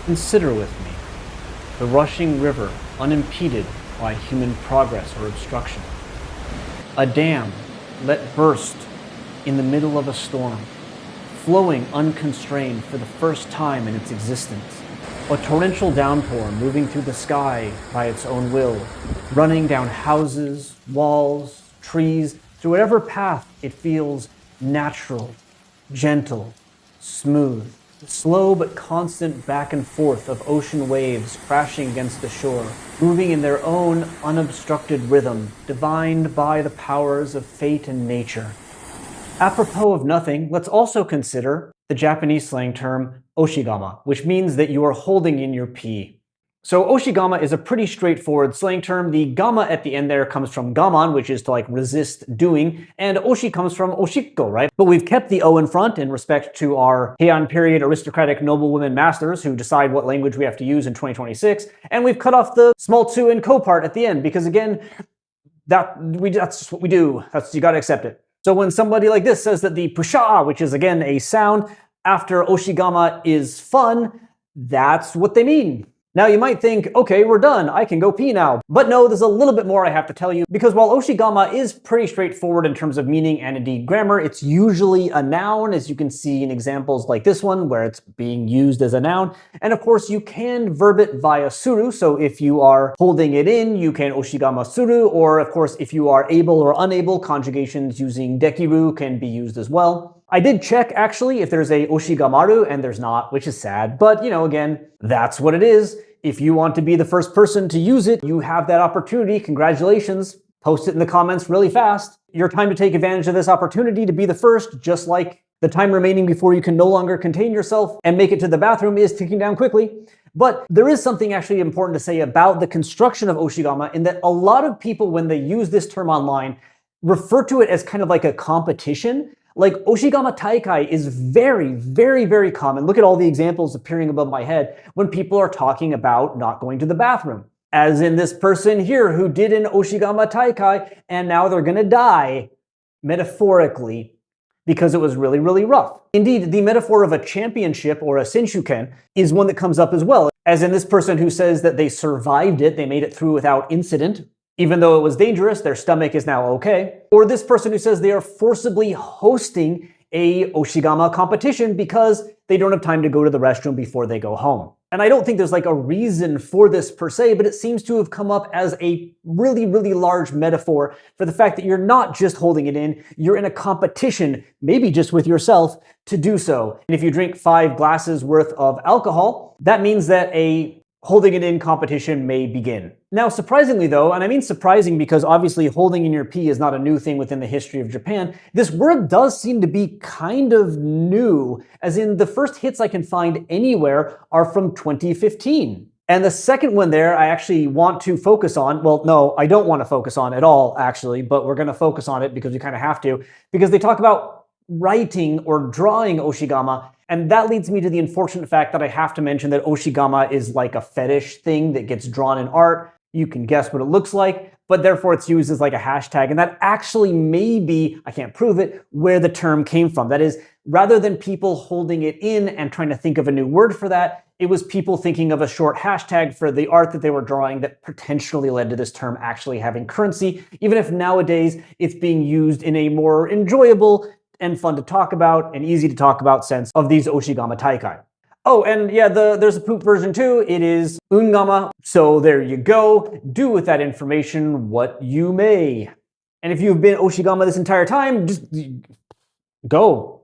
Consider with me the rushing river unimpeded by human progress or obstruction. A dam let burst in the middle of a storm, flowing unconstrained for the first time in its existence. A torrential downpour moving through the sky by its own will, running down houses, walls, trees, through whatever path it feels natural, gentle, smooth. The slow but constant back and forth of ocean waves crashing against the shore, moving in their own unobstructed rhythm, divined by the powers of fate and nature. Apropos of nothing, let's also consider the Japanese slang term oshigama, which means that you are holding in your pee. So oshigama is a pretty straightforward slang term. The gamma at the end there comes from gaman, which is to like resist doing, and oshi comes from oshikko, right? But we've kept the o in front in respect to our Heian period aristocratic noblewomen masters who decide what language we have to use in 2026, and we've cut off the small tu and ko part at the end because again, that's what we do. You gotta accept it. So when somebody like this says that the pusha, which is again a sound after oshigama is fun, that's what they mean. Now you might think, okay, we're done, I can go pee now. But no, there's a little bit more I have to tell you, because while oshigama is pretty straightforward in terms of meaning and indeed grammar, it's usually a noun, as you can see in examples like this one, where it's being used as a noun. And of course, you can verb it via suru, so if you are holding it in, you can oshigama suru, or of course, if you are able or unable, conjugations using dekiru can be used as well. I did check, actually, if there's a oshigamaru, and there's not, which is sad. But, you know, again, that's what it is. If you want to be the first person to use it, you have that opportunity. Congratulations. Post it in the comments really fast. Your time to take advantage of this opportunity to be the first, just like the time remaining before you can no longer contain yourself and make it to the bathroom is ticking down quickly. But there is something actually important to say about the construction of oshigama, in that a lot of people, when they use this term online, refer to it as kind of like a competition. Like oshigama taikai is very, very, very common. Look at all the examples appearing above my head when people are talking about not going to the bathroom. As in this person here who did an oshigama taikai and now they're gonna die, metaphorically, because it was really, really rough. Indeed, the metaphor of a championship or a senshuken is one that comes up as well. As in this person who says that they survived it, they made it through without incident. Even though it was dangerous, their stomach is now okay. Or this person who says they are forcibly hosting a oshigama competition because they don't have time to go to the restroom before they go home. And I don't think there's like a reason for this per se, but it seems to have come up as a really, really large metaphor for the fact that you're not just holding it in, you're in a competition, maybe just with yourself, to do so. And if you drink 5 glasses worth of alcohol, that means that a holding it in competition may begin. Now, surprisingly though, and I mean surprising because obviously holding in your pee is not a new thing within the history of Japan, this word does seem to be kind of new, as in the first hits I can find anywhere are from 2015. And the second one there I actually want to focus on, well, no, I don't want to focus on at all actually, but we're gonna focus on it because we kind of have to, because they talk about writing or drawing oshigama. And that leads me to the unfortunate fact that I have to mention that oshigama is like a fetish thing that gets drawn in art. You can guess what it looks like, but therefore it's used as like a hashtag. And that actually may be, I can't prove it, where the term came from. That is, rather than people holding it in and trying to think of a new word for that, it was people thinking of a short hashtag for the art that they were drawing that potentially led to this term actually having currency, even if nowadays it's being used in a more enjoyable and fun to talk about and easy to talk about sense of these oshigama taikai. Oh, and yeah, there's a poop version too. It is ungama. So there you go. Do with that information what you may. And if you've been oshigama this entire time, just go.